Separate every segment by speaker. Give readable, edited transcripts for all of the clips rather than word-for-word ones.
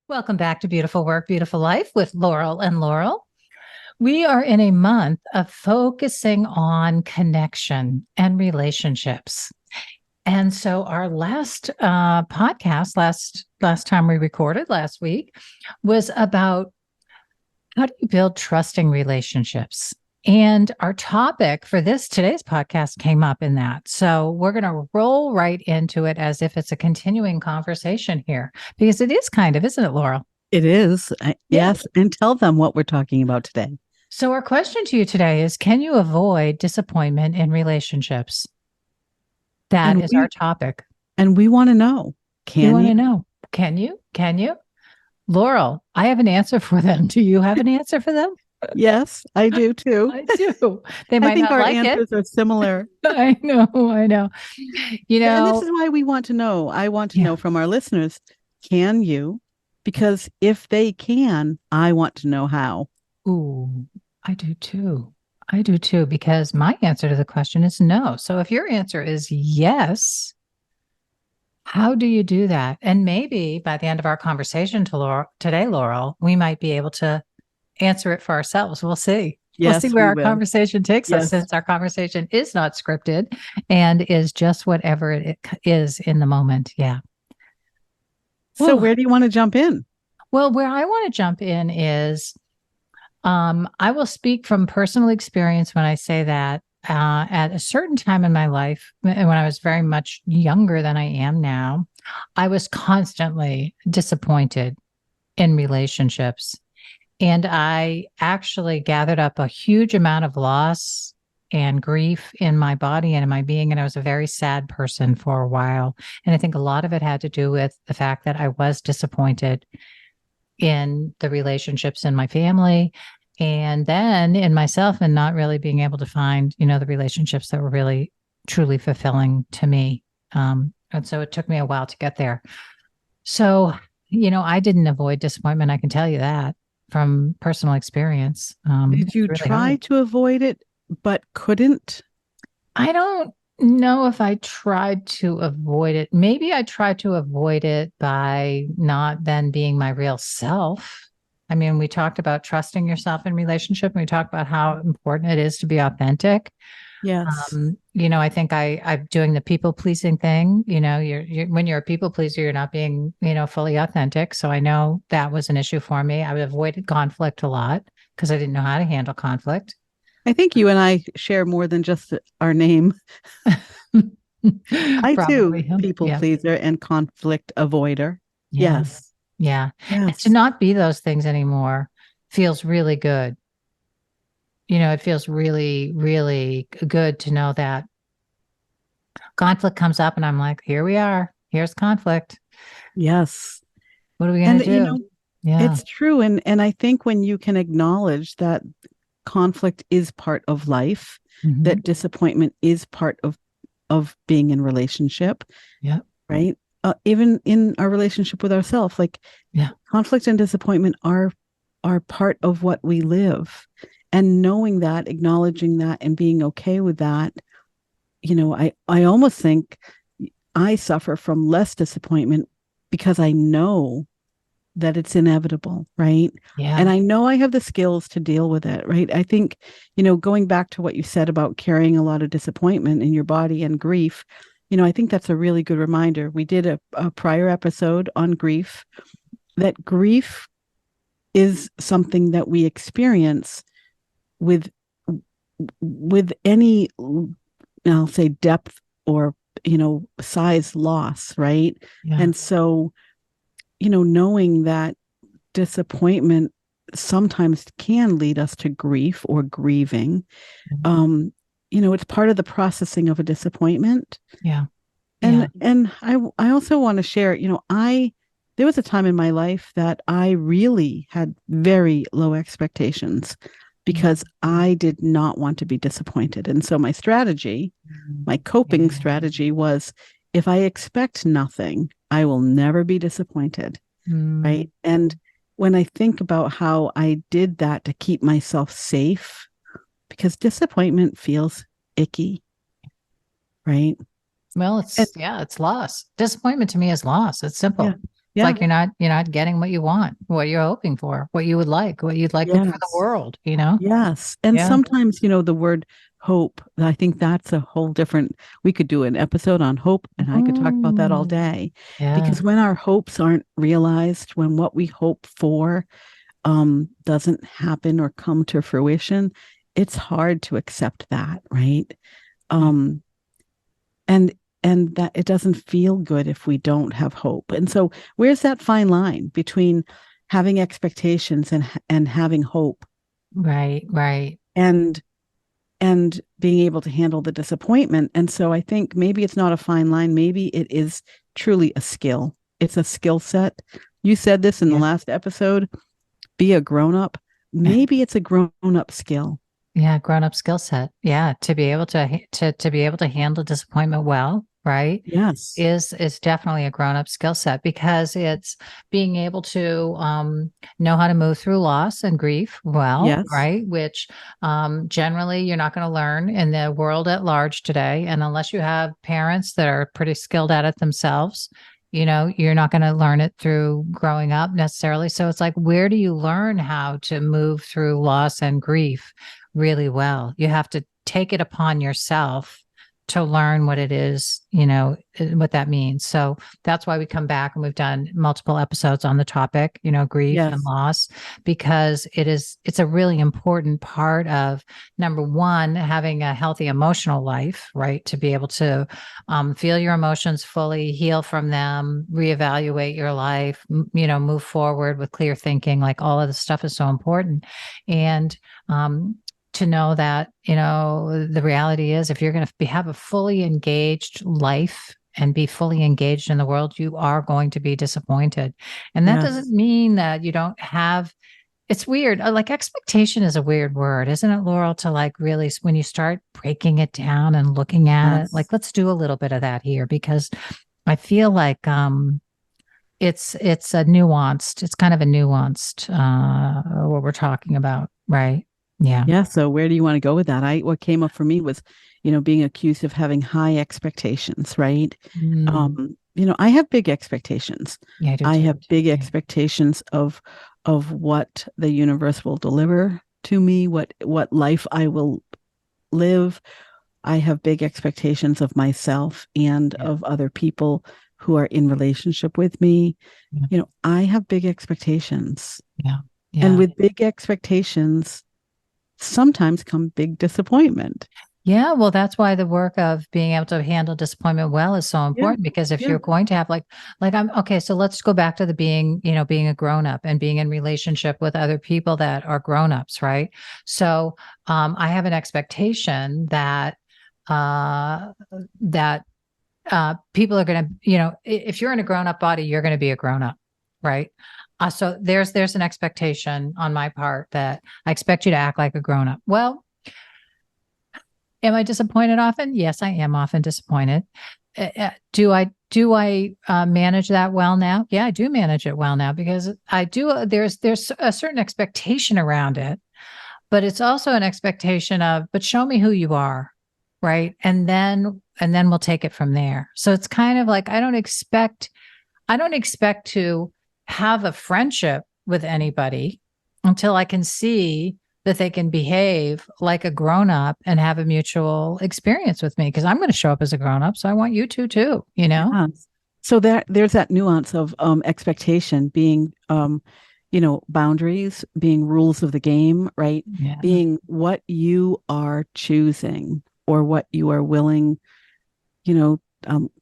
Speaker 1: Welcome back to Beautiful Work, Beautiful Life with Laurel and Laurel. We are in a month of focusing on connection and relationships. And so our last podcast, last time we recorded last week, was about how do you build trusting relationships? And our topic for today's podcast came up in that. So we're going to roll right into it as if it's a continuing conversation here, because it is kind of, isn't it, Laurel?
Speaker 2: It is. Yes. And tell them what we're talking about today.
Speaker 1: So our question to you today is, can you avoid disappointment in relationships? That is our topic.
Speaker 2: And we want to know,
Speaker 1: Can you? Can you? Laurel, I have an answer for them. Do you have an answer for them?
Speaker 2: Yes, I do too.
Speaker 1: I do. They might
Speaker 2: I think
Speaker 1: not
Speaker 2: our
Speaker 1: like
Speaker 2: answers are similar.
Speaker 1: I know. You know,
Speaker 2: and this is why we want to know. I want to know from our listeners, can you? Because if they can, I want to know how.
Speaker 1: Ooh, I do too. I do too, because my answer to the question is no. So if your answer is yes, how do you do that? And maybe by the end of our conversation today, Laurel, we might be able to answer it for ourselves. We'll see.
Speaker 2: Yes,
Speaker 1: we'll see where our conversation takes us, since our conversation is not scripted and is just whatever it is in the moment. Yeah.
Speaker 2: So where do you want to jump in?
Speaker 1: Well, where I want to jump in is I will speak from personal experience when I say that at a certain time in my life, when I was very much younger than I am now, I was constantly disappointed in relationships. And I actually gathered up a huge amount of loss and grief in my body and in my being. And I was a very sad person for a while. And I think a lot of it had to do with the fact that I was disappointed in the relationships in my family and then in myself, and not really being able to find, the relationships that were really, truly fulfilling to me. And so it took me a while to get there. So, I didn't avoid disappointment. I can tell you that from personal experience.
Speaker 2: Did you
Speaker 1: really
Speaker 2: try to avoid it, but couldn't?
Speaker 1: I don't know if I tried to avoid it. Maybe I tried to avoid it by not then being my real self. I mean, we talked about trusting yourself in relationship, and we talked about how important it is to be authentic.
Speaker 2: Yes.
Speaker 1: I think I'm doing the people pleasing thing. You're when you're a people pleaser, you're not being, fully authentic. So I know that was an issue for me. I avoided conflict a lot because I didn't know how to handle conflict.
Speaker 2: I think you and I share more than just our name. I too, people pleaser and conflict avoider.
Speaker 1: Yeah.
Speaker 2: Yes.
Speaker 1: Yeah. And to not be those things anymore feels really good. It feels really, really good to know that conflict comes up and I'm like, here we are. Here's conflict.
Speaker 2: Yes.
Speaker 1: What are we going to do?
Speaker 2: It's true. And I think when you can acknowledge that conflict is part of life, that disappointment is part of being in relationship.
Speaker 1: Yeah.
Speaker 2: Right. Even in our relationship with ourselves, conflict and disappointment are part of what we live. And knowing that, acknowledging that, and being okay with that, I almost think I suffer from less disappointment because I know that it's inevitable, right?
Speaker 1: Yeah.
Speaker 2: And I know I have the skills to deal with it, right? I think, going back to what you said about carrying a lot of disappointment in your body and grief, I think that's a really good reminder. We did a prior episode on grief, that grief is something that we experience with any, I'll say, depth or, size loss, right?
Speaker 1: Yeah.
Speaker 2: And so, knowing that disappointment sometimes can lead us to grief or grieving, it's part of the processing of a disappointment.
Speaker 1: Yeah.
Speaker 2: And I also want to share, there was a time in my life that I really had very low expectations because I did not want to be disappointed. And so my coping strategy was, if I expect nothing, I will never be disappointed. Right. And when I think about how I did that to keep myself safe, because disappointment feels icky. Right.
Speaker 1: Well, it's loss. Disappointment to me is loss. It's simple. It's
Speaker 2: Yeah.
Speaker 1: like you're not getting what you want, what you're hoping for, what you would like, what you'd like for the
Speaker 2: Yes.
Speaker 1: world, you know?
Speaker 2: Yes. And
Speaker 1: Yeah.
Speaker 2: sometimes, the word hope, I think that's a whole different, we could do an episode on hope and I could talk about that all
Speaker 1: Mm,
Speaker 2: day.
Speaker 1: yeah.
Speaker 2: Because when our hopes aren't realized, when what we hope for doesn't happen or come to fruition, it's hard to accept that, right?
Speaker 1: Yeah.
Speaker 2: Um, and and that it doesn't feel good if we don't have hope. And so where's that fine line between having expectations and having hope
Speaker 1: Right, right.
Speaker 2: and being able to handle the disappointment? And so I think maybe it's not a fine line, maybe it is truly a skill. It's a skill set. You said this in the
Speaker 1: Yeah.
Speaker 2: last episode, be a grown up. Maybe it's a grown up skill.
Speaker 1: Yeah, grown-up skill set. Yeah, to be able to be able to handle disappointment well, right?
Speaker 2: Yes.
Speaker 1: Is definitely a grown-up skill set because it's being able to know how to move through loss and grief well,
Speaker 2: Yes.
Speaker 1: right? Which generally you're not going to learn in the world at large today. And unless you have parents that are pretty skilled at it themselves, you're not going to learn it through growing up necessarily. So it's like, where do you learn how to move through loss and grief really well? You have to take it upon yourself to learn what it is, what that means. So that's why we come back and we've done multiple episodes on the topic, grief and
Speaker 2: Yes.
Speaker 1: loss, because it's a really important part of, number one, having a healthy emotional life, right? To be able to feel your emotions fully, heal from them, reevaluate your life, move forward with clear thinking. Like all of this stuff is so important. And to know that, the reality is if you're going to have a fully engaged life and be fully engaged in the world, you are going to be disappointed. And that doesn't
Speaker 2: Yes.
Speaker 1: mean that you don't have, it's weird. Like expectation is a weird word, isn't it, Laurel? To like really, when you start breaking it down and looking at it,
Speaker 2: Yes.
Speaker 1: like let's do a little bit of that here, because I feel like it's a nuanced, it's kind of a nuanced what we're talking about, right? Yeah.
Speaker 2: Yeah. So where do you want to go with that? What came up for me was, being accused of having high expectations, right?
Speaker 1: Mm.
Speaker 2: I have big expectations.
Speaker 1: Yeah, I do
Speaker 2: I
Speaker 1: too.
Speaker 2: have big
Speaker 1: Yeah.
Speaker 2: expectations of what the universe will deliver to me, what life I will live. I have big expectations of myself and
Speaker 1: Yeah.
Speaker 2: of other people who are in relationship with me.
Speaker 1: Yeah.
Speaker 2: I have big expectations.
Speaker 1: Yeah.
Speaker 2: And
Speaker 1: Yeah.
Speaker 2: with big expectations, sometimes come big disappointment.
Speaker 1: Yeah. Well, that's why the work of being able to handle disappointment well is so
Speaker 2: Yeah.
Speaker 1: important, because if
Speaker 2: Yeah.
Speaker 1: you're going to have like I'm okay, so let's go back to the being, being a grown up and being in relationship with other people that are grown ups, right? So I have an expectation that uh that people are going to, if you're in a grown up body, you're going to be a grown up, right? So there's an expectation on my part that I expect you to act like a grown up. Well, am I disappointed often? Yes, I am often disappointed. Do I manage that well now? Yeah, I do manage it well now, because I do. There's a certain expectation around it, but it's also an expectation of, but show me who you are, right? And then we'll take it from there. So it's kind of like I don't expect to have a friendship with anybody until I can see that they can behave like a grown up and have a mutual experience with me, because I'm going to show up as a grown up. So I want you to too,
Speaker 2: Yeah. So there's that nuance of expectation being boundaries, being rules of the game, right?
Speaker 1: Yeah.
Speaker 2: Being what you are choosing or what you are willing, you know,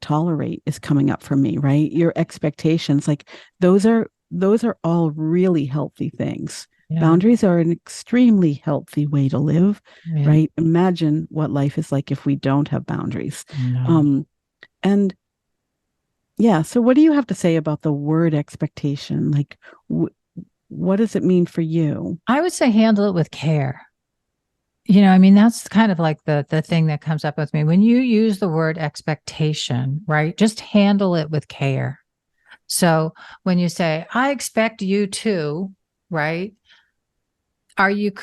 Speaker 2: tolerate is coming up for me, right? Your expectations, like those are all really healthy things.
Speaker 1: Yeah.
Speaker 2: Boundaries are an extremely healthy way to live,
Speaker 1: Yeah.
Speaker 2: right? Imagine what life is like if we don't have boundaries.
Speaker 1: No.
Speaker 2: And yeah, so what do you have to say about the word expectation? Like, what does it mean for you?
Speaker 1: I would say handle it with care. I mean, that's kind of like the thing that comes up with me when you use the word expectation, right? Just handle it with care. So when you say, I expect you to, right? Are you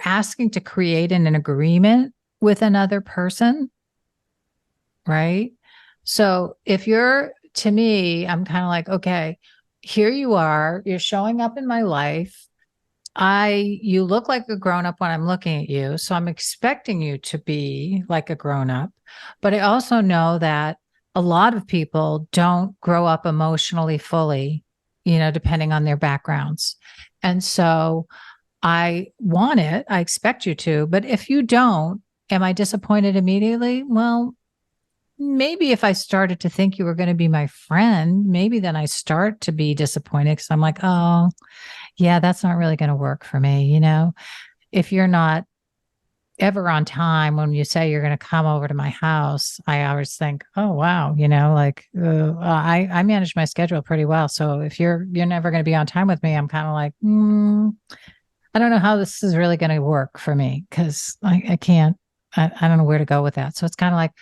Speaker 1: asking to create an agreement with another person? Right? So if you're, to me, I'm kind of like, okay, here you are, you're showing up in my life. You look like a grown up when I'm looking at you. So I'm expecting you to be like a grown up. But I also know that a lot of people don't grow up emotionally fully, depending on their backgrounds. And so I want it. I expect you to. But if you don't, am I disappointed immediately? Well, maybe if I started to think you were going to be my friend, maybe then I start to be disappointed because I'm like, oh, yeah, that's not really going to work for me. If you're not ever on time when you say you're going to come over to my house, I always think, oh, wow, like I manage my schedule pretty well. So if you're never going to be on time with me, I'm kind of like, I don't know how this is really going to work for me because I can't, I don't know where to go with that. So it's kind of like,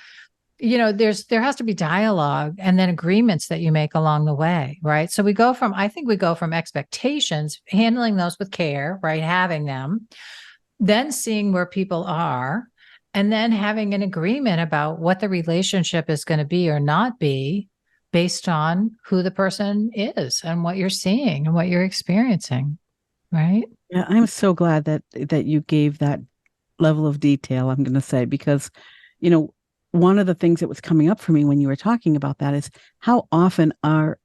Speaker 1: there has to be dialogue and then agreements that you make along the way, right? So I think we go from expectations, handling those with care, right? Having them, then seeing where people are, and then having an agreement about what the relationship is going to be or not be based on who the person is and what you're seeing and what you're experiencing, right?
Speaker 2: Yeah, I'm so glad that you gave that level of detail, I'm going to say, because, you know, one of the things that was coming up for me when you were talking about that is how often are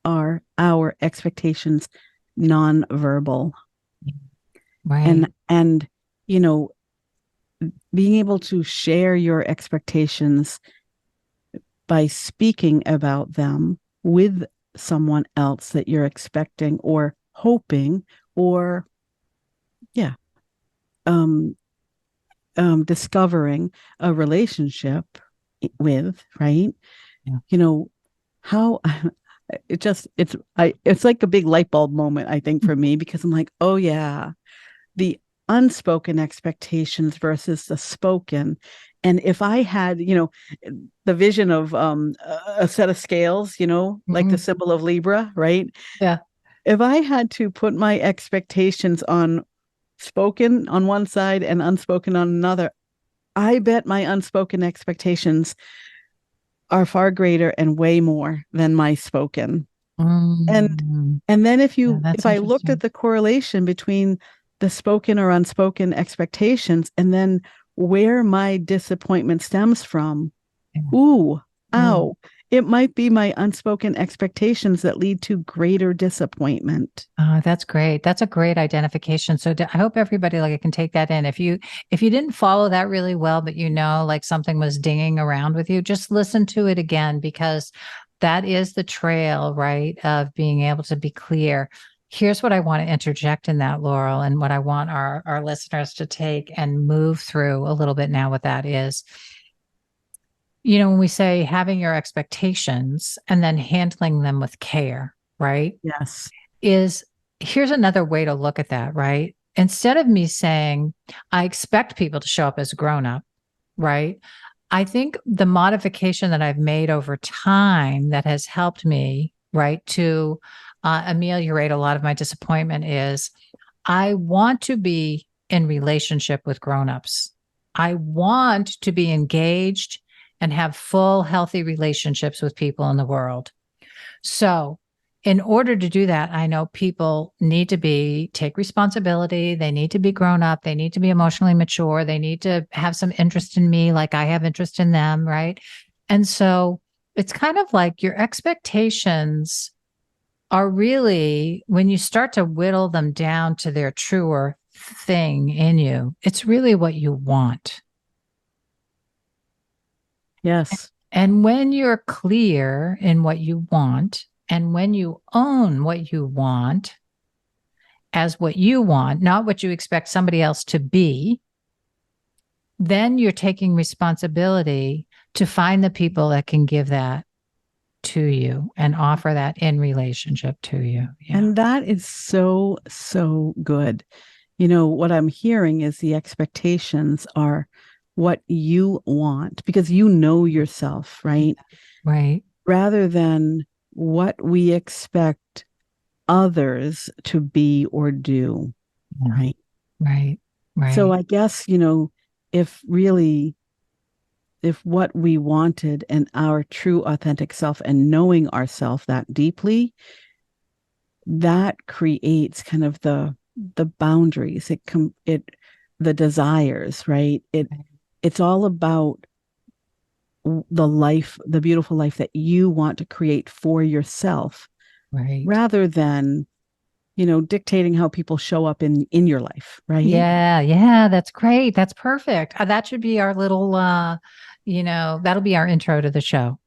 Speaker 2: our expectations nonverbal,
Speaker 1: Right.
Speaker 2: and you know, being able to share your expectations by speaking about them with someone else that you're expecting or hoping, or yeah, um discovering a relationship with, right?
Speaker 1: Yeah.
Speaker 2: You know, how it's like a big light bulb moment, I think, for me, because I'm like, oh yeah, the unspoken expectations versus the spoken. And if I had, the vision of a set of scales, like the
Speaker 1: Mhm.
Speaker 2: symbol of Libra, right?
Speaker 1: Yeah.
Speaker 2: If I had to put my expectations on spoken on one side and unspoken on another, I bet my unspoken expectations are far greater and way more than my spoken. And
Speaker 1: Mm.
Speaker 2: and then
Speaker 1: Yeah,
Speaker 2: if
Speaker 1: that's
Speaker 2: I looked at
Speaker 1: interesting.
Speaker 2: the correlation between the spoken or unspoken expectations and then where my disappointment stems from,
Speaker 1: Yeah.
Speaker 2: ooh,
Speaker 1: Mm.
Speaker 2: ow, it might be my unspoken expectations that lead to greater disappointment.
Speaker 1: That's great. That's a great identification. So I hope everybody like can take that in. If you didn't follow that really well, but like something was dinging around with you, just listen to it again because that is the trail, right, of being able to be clear. Here's what I want to interject in that, Laurel, and what I want our listeners to take and move through a little bit now with that is, when we say having your expectations and then handling them with care, right?
Speaker 2: Yes.
Speaker 1: Is Here's another way to look at that, right? Instead of me saying, I expect people to show up as grown up, right? I think the modification that I've made over time that has helped me, right, to ameliorate a lot of my disappointment is I want to be in relationship with grown-ups. I want to be engaged and have full, healthy relationships with people in the world. So, in order to do that, I know people need to take responsibility. They need to be grown up. They need to be emotionally mature. They need to have some interest in me, like I have interest in them. Right. And so it's kind of like your expectations are really, when you start to whittle them down to their truer thing in you, it's really what you want.
Speaker 2: Yes.
Speaker 1: And when you're clear in what you want, and when you own what you want as what you want, not what you expect somebody else to be, then you're taking responsibility to find the people that can give that to you and offer that in relationship to you. Yeah.
Speaker 2: And that is so, so good. What I'm hearing is the expectations are what you want because you know yourself, right?
Speaker 1: Right.
Speaker 2: Rather than what we expect others to be or do,
Speaker 1: Yeah.
Speaker 2: right?
Speaker 1: Right.
Speaker 2: So
Speaker 1: Right.
Speaker 2: I guess, if really if what we wanted and our true authentic self and knowing ourself that deeply, that creates kind of the boundaries, the desires, right? It's all about the beautiful life that you want to create for yourself,
Speaker 1: Right.
Speaker 2: rather than, dictating how people show up in your life, right?
Speaker 1: Yeah, yeah, that's great. That's perfect. That should be our little that'll be our intro to the show.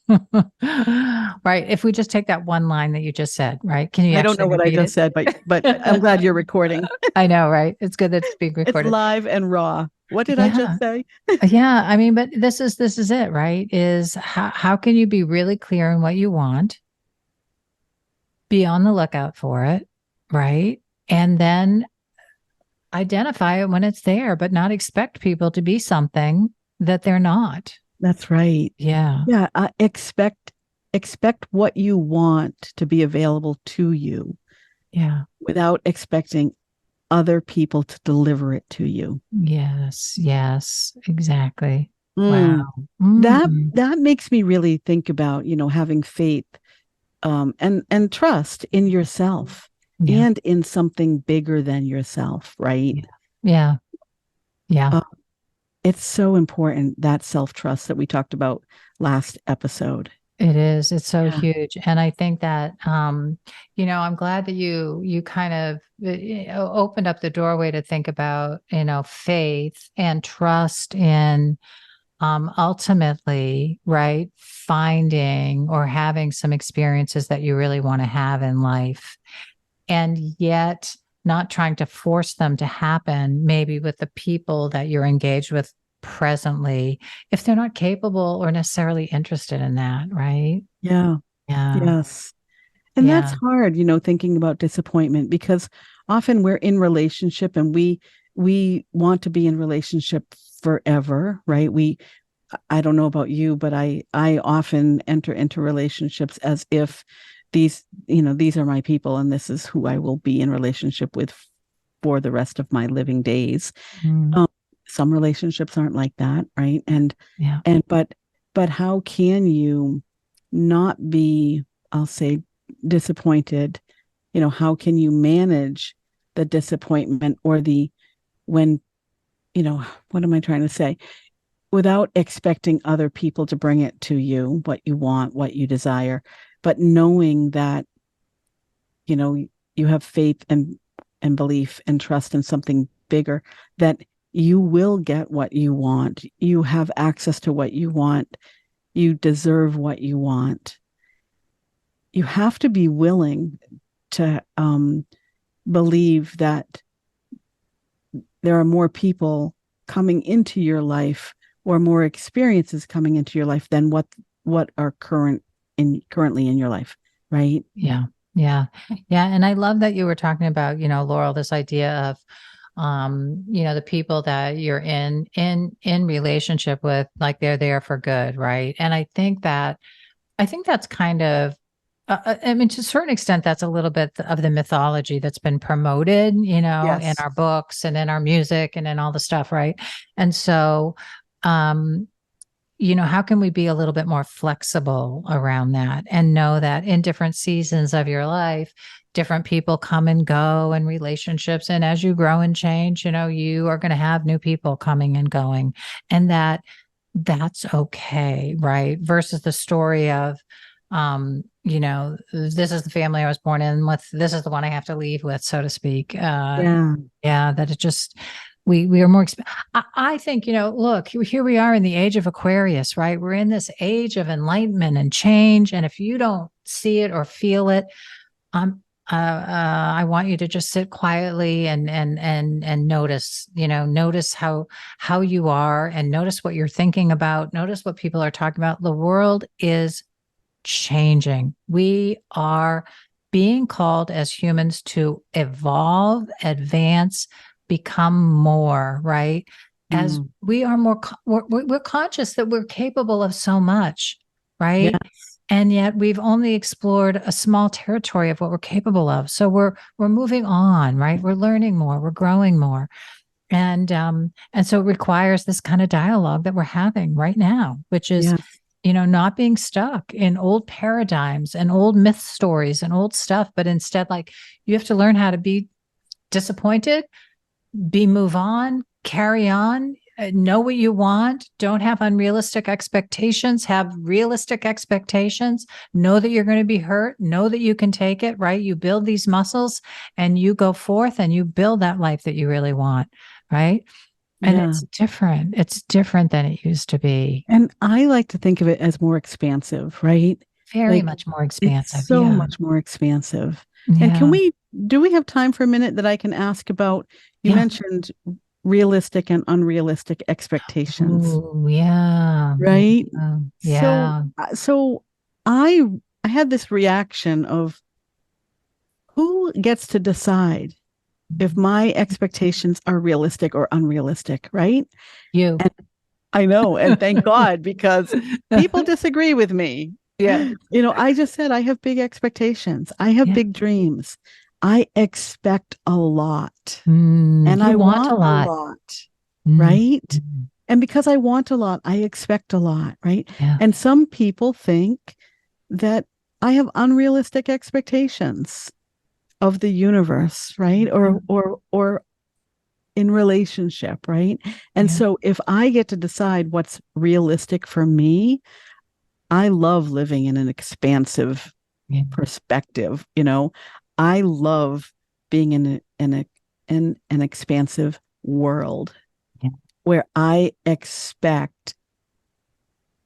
Speaker 1: Right. If we just take that one line that you just said, right? Can you
Speaker 2: I don't
Speaker 1: actually
Speaker 2: know what I
Speaker 1: repeat
Speaker 2: just
Speaker 1: it?
Speaker 2: said, but I'm glad you're recording.
Speaker 1: I know, right? It's good that it's being
Speaker 2: It's
Speaker 1: recorded.
Speaker 2: live and raw. What did I
Speaker 1: Yeah.
Speaker 2: just say?
Speaker 1: Yeah. I mean, but this is it, right? Is how can you be really clear in what you want? Be on the lookout for it, right? And then identify it when it's there, but not expect people to be something that they're not.
Speaker 2: That's right.
Speaker 1: Yeah.
Speaker 2: Yeah, expect what you want to be available to you
Speaker 1: Yeah.
Speaker 2: without expecting other people to deliver it to you.
Speaker 1: Yes. Yes. Exactly. Wow.
Speaker 2: Mm. That
Speaker 1: Mm.
Speaker 2: that makes me really think about, having faith, and trust in yourself
Speaker 1: Yeah.
Speaker 2: and in something bigger than yourself, right?
Speaker 1: Yeah. Yeah. Yeah.
Speaker 2: Uh, it's so important, that self-trust that we talked about last episode.
Speaker 1: It is. It's so
Speaker 2: Yeah.
Speaker 1: huge. And I think that I'm glad that you kind of opened up the doorway to think about, faith and trust in ultimately, right, finding or having some experiences that you really want to have in life. And yet not trying to force them to happen, maybe with the people that you're engaged with presently, if they're not capable or necessarily interested in that, right?
Speaker 2: Yeah.
Speaker 1: Yeah.
Speaker 2: Yes. And that's
Speaker 1: Yeah.
Speaker 2: hard, thinking about disappointment, because often we're in relationship and we want to be in relationship forever, right? I don't know about you, but I often enter into relationships as if these are my people and this is who I will be in relationship with for the rest of my living days.
Speaker 1: Mm,
Speaker 2: Um, some relationships aren't like that, right?
Speaker 1: yeah.
Speaker 2: But how can you not be, I'll say, disappointed? How can you manage the disappointment or when, what am I trying to say? Without expecting other people to bring it to you, what you want, what you desire, but knowing that, you know, you have faith and belief and trust in something bigger, that you will get what you want. You have access to what you want. You deserve what you want. You have to be willing to believe that there are more people coming into your life or more experiences coming into your life than what are currently in your life, right?
Speaker 1: Yeah. Yeah. Yeah. And I love that you were talking about, Laurel, this idea of the people that you're in relationship with, like they're there for good, right? And I think that's kind of I mean, to a certain extent, that's a little bit of the mythology that's been promoted, in
Speaker 2: Yes.
Speaker 1: our books and in our music and in all the stuff, right? And so, um, how can we be a little bit more flexible around that and know that in different seasons of your life, different people come and go in relationships. And as you grow and change, you are going to have new people coming and going, and that's okay, right? Versus the story of, this is the family I was born in with, this is the one I have to leave with, so to speak.
Speaker 2: Yeah.
Speaker 1: Yeah, that it just we are more I think, look, here we are in the age of Aquarius, right? We're in this age of enlightenment and change. And if you don't see it or feel it, I want you to just sit quietly and notice, notice how you are, and notice what you're thinking about, notice what people are talking about. The world is changing. We are being called as humans to evolve, advance, become more, right? As
Speaker 2: Mm.
Speaker 1: we are we're conscious that we're capable of so much,
Speaker 2: Yeah.
Speaker 1: right? And yet we've only explored a small territory of what we're capable of. So we're moving on, right? We're learning more, we're growing more. And so it requires this kind of dialogue that we're having right now, which is,
Speaker 2: Yeah.
Speaker 1: not being stuck in old paradigms and old myth stories and old stuff, but instead, like, you have to learn how to be disappointed, move on, carry on, know what you want, don't have unrealistic expectations, have realistic expectations, know that you're going to be hurt, know that you can take it, right? You build these muscles and you go forth and you build that life that you really want, right? And
Speaker 2: Yeah.
Speaker 1: it's different than it used to be.
Speaker 2: And I like to think of it as more expansive, right?
Speaker 1: Very
Speaker 2: Like
Speaker 1: much more
Speaker 2: it's
Speaker 1: expansive.
Speaker 2: so
Speaker 1: Yeah.
Speaker 2: much more expansive. And
Speaker 1: Yeah.
Speaker 2: do we have time for a minute that I can ask about? You
Speaker 1: Yeah.
Speaker 2: mentioned realistic and unrealistic expectations,
Speaker 1: Oh, yeah.
Speaker 2: right?
Speaker 1: Yeah.
Speaker 2: So,
Speaker 1: Yeah.
Speaker 2: so I I had this reaction of who gets to decide if my expectations are realistic or unrealistic, right?
Speaker 1: You.
Speaker 2: And I know, and thank God, because people disagree with me.
Speaker 1: Yeah.
Speaker 2: I just said I have big expectations. I have
Speaker 1: Yeah.
Speaker 2: big dreams. I expect a lot and
Speaker 1: You
Speaker 2: I
Speaker 1: want a
Speaker 2: want a
Speaker 1: lot.
Speaker 2: lot,
Speaker 1: Mm.
Speaker 2: right?
Speaker 1: Mm.
Speaker 2: And because I want a lot, I expect a lot, right?
Speaker 1: Yeah.
Speaker 2: And some people think that I have unrealistic expectations of the universe, right? Or in relationship, right? And
Speaker 1: Yeah.
Speaker 2: so if I get to decide what's realistic for me, I love living in an expansive
Speaker 1: Yeah.
Speaker 2: perspective. I love being in an expansive world
Speaker 1: Yeah.
Speaker 2: where I expect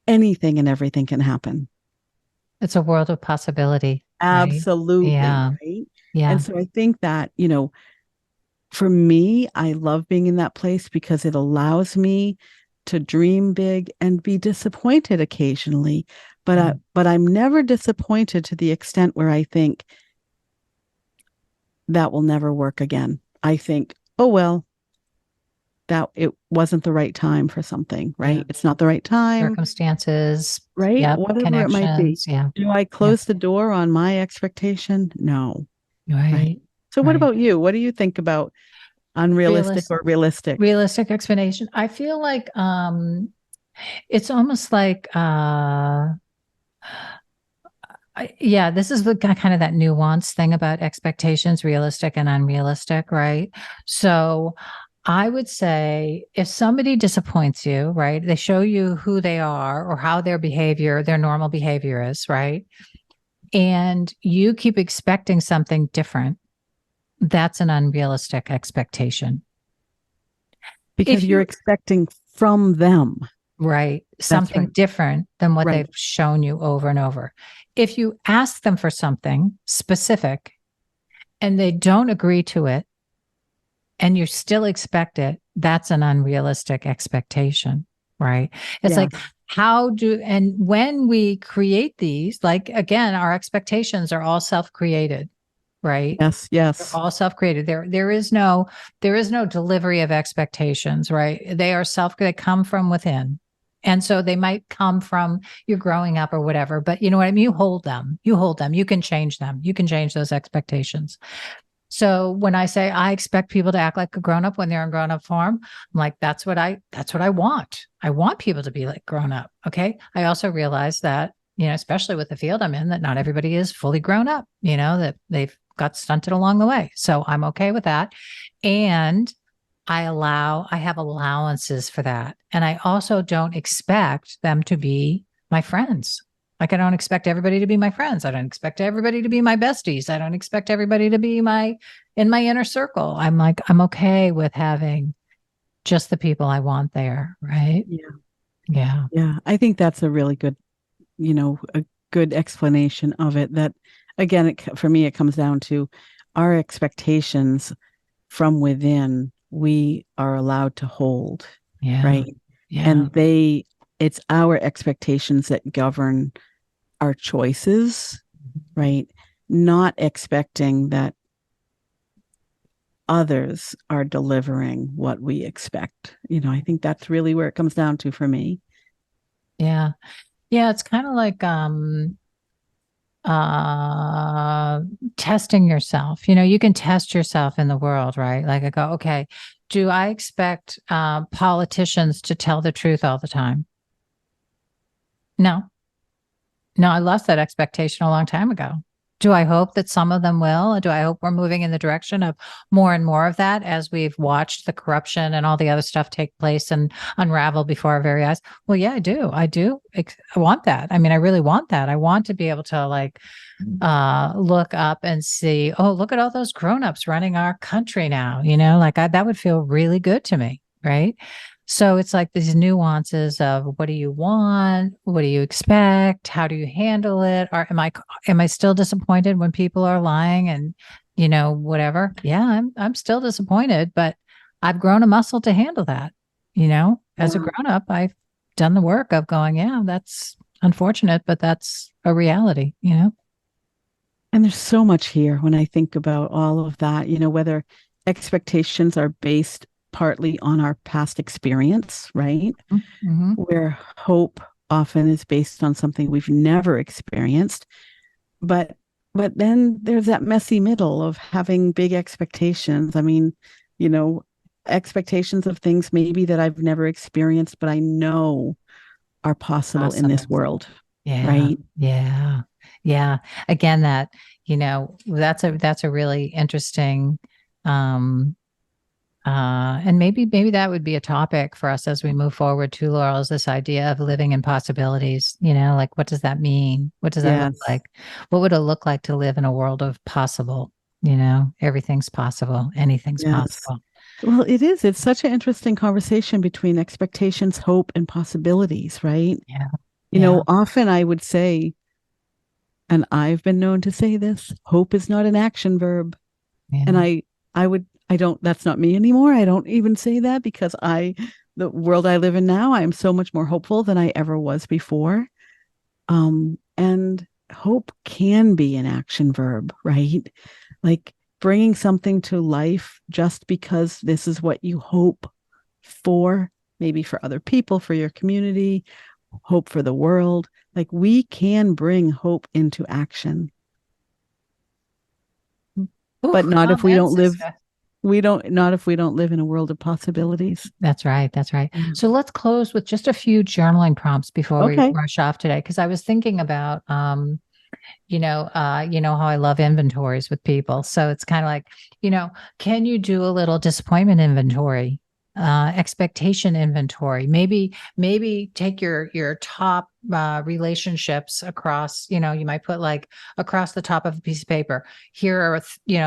Speaker 2: anything and everything can happen.
Speaker 1: It's a world of possibility, right?
Speaker 2: Absolutely,
Speaker 1: Yeah.
Speaker 2: right? And
Speaker 1: Yeah.
Speaker 2: so I think that, for me, I love being in that place because it allows me to dream big and be disappointed occasionally.
Speaker 1: Mm.
Speaker 2: But I'm never disappointed to the extent where I think that will never work again. I think, oh well, that it wasn't the right time for something,
Speaker 1: Yeah.
Speaker 2: right? It's not the right time,
Speaker 1: Circumstances.
Speaker 2: right?
Speaker 1: Yep.
Speaker 2: Whatever it might be.
Speaker 1: Connections. Yeah.
Speaker 2: Do I
Speaker 1: Yeah.
Speaker 2: close the door on my expectation? No, right?
Speaker 1: Right.
Speaker 2: So what
Speaker 1: Right.
Speaker 2: about you? What do you think about unrealistic
Speaker 1: Realist,
Speaker 2: or realistic?
Speaker 1: realistic explanation. I feel like it's almost like yeah, this is the kind of that nuance thing about expectations, realistic and unrealistic, right? So I would say if somebody disappoints you, right, they show you who they are or how their behavior, their normal behavior is, right? And you keep expecting something different, that's an unrealistic expectation.
Speaker 2: Because
Speaker 1: If
Speaker 2: you're
Speaker 1: you,
Speaker 2: expecting from them.
Speaker 1: right,
Speaker 2: That's
Speaker 1: something
Speaker 2: right.
Speaker 1: different than what
Speaker 2: Right.
Speaker 1: they've shown you over and over. If you ask them for something specific and they don't agree to it and you still expect it, that's an unrealistic expectation, right? It's like,
Speaker 2: Yes.
Speaker 1: and when we create these, like, again, our expectations are all self created, right?
Speaker 2: Yes.
Speaker 1: They're
Speaker 2: Yes.
Speaker 1: all self-created. There is no delivery of expectations, right? They come from within. And so they might come from your growing up or whatever, but you know what I mean? You hold them. You hold them. You can change them. You can change those expectations. So when I say I expect people to act like a grown up when they're in grown up form, I'm like, that's what I want. I want people to be like grown up. Okay. I also realize that, especially with the field I'm in, that not everybody is fully grown up, that they've got stunted along the way. So I'm okay with that. And I have allowances for that. And I also don't expect them to be my friends. Like I don't expect everybody to be my friends. I don't expect everybody to be my besties. I don't expect everybody to be in my inner circle. I'm like, I'm okay with having just the people I want there. Right.
Speaker 2: Yeah.
Speaker 1: Yeah.
Speaker 2: Yeah. I think that's a really good, a good explanation of it. That again, for me, it comes down to our expectations from within. We are allowed to hold,
Speaker 1: Yeah.
Speaker 2: right?
Speaker 1: Yeah.
Speaker 2: And it's our expectations that govern our choices, right? Not expecting that others are delivering what we expect. I think that's really where it comes down to for me.
Speaker 1: Yeah. Yeah. It's kind of like, testing yourself. You can test yourself in the world, right? Like I go, okay, do I expect politicians to tell the truth all the time? No. No, I lost that expectation a long time ago. Do I hope that some of them will? Do I hope we're moving in the direction of more and more of that as we've watched the corruption and all the other stuff take place and unravel before our very eyes? Well, yeah, I do. I do. I want that. I mean, I really want that. I want to be able to look up and see, oh, look at all those grown-ups running our country now, that would feel really good to me, right? So it's like these nuances of what do you want? What do you expect? How do you handle it? Or am I still disappointed when people are lying and, whatever? Yeah, I'm still disappointed, but I've grown a muscle to handle that. As a grown up, I've done the work of going, yeah, that's unfortunate, but that's a reality,
Speaker 2: And there's so much here when I think about all of that, whether expectations are based partly on our past experience, right?
Speaker 1: Mm-hmm.
Speaker 2: Where hope often is based on something we've never experienced. But then there's that messy middle of having big expectations. I mean, expectations of things maybe that I've never experienced, but I know are possible in this world.
Speaker 1: Yeah.
Speaker 2: Right.
Speaker 1: Yeah. Yeah. Again, that's a really interesting, and maybe that would be a topic for us as we move forward too, Laurel, is this idea of living in possibilities. Like, what does that mean? What does that look like? What would it look like to live in a world of possible? Everything's possible. Anything's possible.
Speaker 2: Well, it is. It's such an interesting conversation between expectations, hope, and possibilities, right?
Speaker 1: Yeah.
Speaker 2: Often I would say, and I've been known to say this, hope is not an action verb.
Speaker 1: Yeah.
Speaker 2: And I don't, that's not me anymore. I don't even say that because the world I live in now, I am so much more hopeful than I ever was before. And hope can be an action verb, right? Like bringing something to life just because this is what you hope for, maybe for other people, for your community, hope for the world. Like we can bring hope into action. But not if we don't live not if we don't live in a world of possibilities.
Speaker 1: That's right. That's right. So let's close with just a few journaling prompts before we rush off today. Because I was thinking about, how I love inventories with people. So it's kind of like, can you do a little disappointment inventory, expectation inventory? Maybe take your top relationships across, you might put like across the top of a piece of paper. Here are,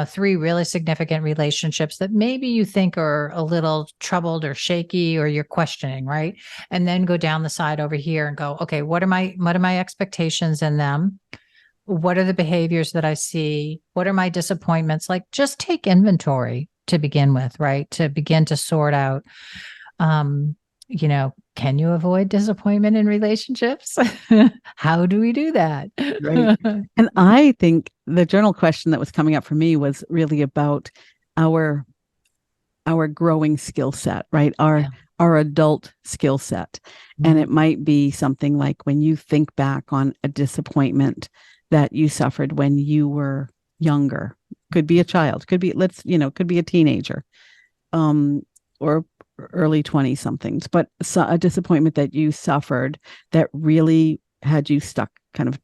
Speaker 1: 3 really significant relationships that maybe you think are a little troubled or shaky or you're questioning, right? And then go down the side over here and go, okay, what are my expectations in them? What are the behaviors that I see? What are my disappointments? Like just take inventory to begin with, right? To begin to sort out, can you avoid disappointment in relationships? How do we do that?
Speaker 2: Right. And I think the journal question that was coming up for me was really about our growing skill set, right? Our adult skill set. Mm-hmm. And it might be something like when you think back on a disappointment that you suffered when you were younger, could be a child, could be a teenager, or early 20 somethings, but a disappointment that you suffered that really had you stuck, kind of,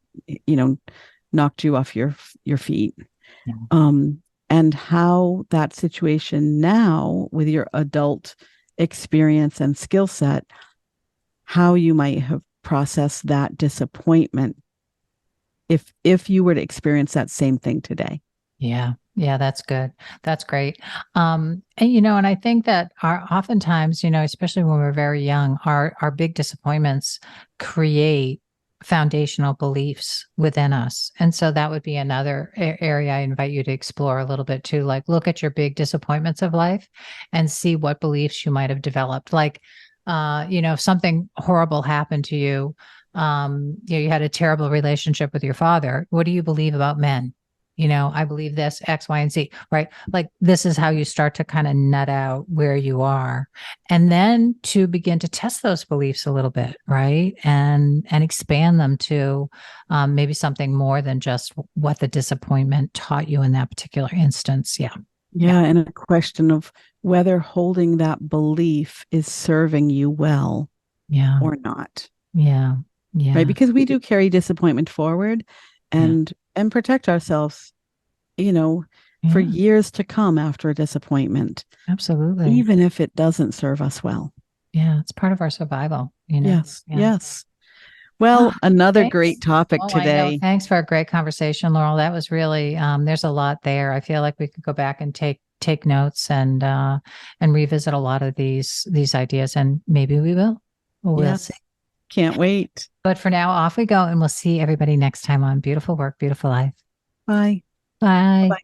Speaker 2: knocked you off your feet. Yeah. And how that situation now with your adult experience and skill set, how you might have processed that disappointment if you were to experience that same thing today.
Speaker 1: Yeah. Yeah, that's good. That's great. And I think that oftentimes, especially when we're very young, our big disappointments create foundational beliefs within us. And so that would be another area I invite you to explore a little bit too. Like look at your big disappointments of life and see what beliefs you might have developed. Like, if something horrible happened to you, you had a terrible relationship with your father. What do you believe about men? I believe this, X, Y, and Z, right? Like this is how you start to kind of nut out where you are. And then to begin to test those beliefs a little bit, right? And expand them to maybe something more than just what the disappointment taught you in that particular instance. Yeah.
Speaker 2: Yeah. And a question of whether holding that belief is serving you well
Speaker 1: Yeah.
Speaker 2: or not.
Speaker 1: Yeah.
Speaker 2: Right.
Speaker 1: Yeah.
Speaker 2: Because we do carry disappointment forward
Speaker 1: Yeah.
Speaker 2: and protect ourselves, you know, for
Speaker 1: Yeah.
Speaker 2: years to come after a disappointment,
Speaker 1: Absolutely.
Speaker 2: even if it doesn't serve us well.
Speaker 1: Yeah. It's part of our survival, you know?
Speaker 2: Yes.
Speaker 1: Yeah.
Speaker 2: Yes. Well,
Speaker 1: Ah,
Speaker 2: another great
Speaker 1: thanks.
Speaker 2: topic
Speaker 1: Oh, I know.
Speaker 2: today.
Speaker 1: Thanks for a great conversation, Laurel. That was really there's a lot there. I feel like we could go back and take notes and revisit a lot of these ideas, and maybe we will. We'll see.
Speaker 2: Yes. Can't wait.
Speaker 1: But for now, off we go, and we'll see everybody next time on Beautiful Work, Beautiful Life.
Speaker 2: Bye.
Speaker 1: Bye.
Speaker 2: Bye.